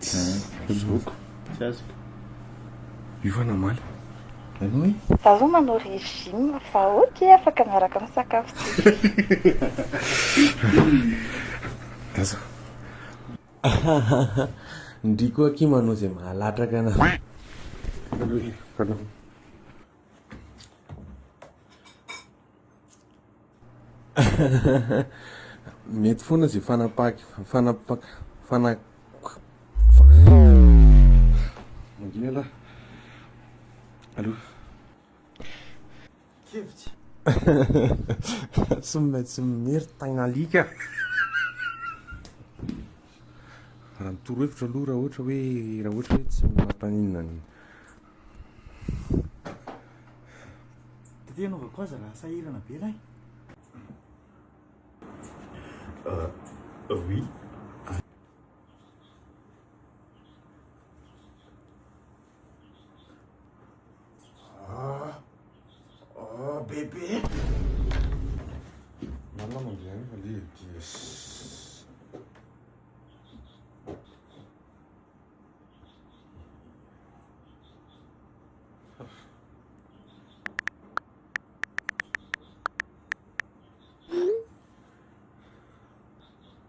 Zoko tsy azoko io fa namaly ano hoe Za zao manao régime fa ohatry afaka miaraka misakafo ty. aza ndriko aky manao zay mahalatraka ana mety foana zay fanapaky mangina ala alo kevitsy tsy maintsy mimery tagnalika raha mitoro hevitra aloha raha ohatra hoe tsy mampanina ny tete anaovako aza raha sahirana be lahy oui bebe nana mandray fa le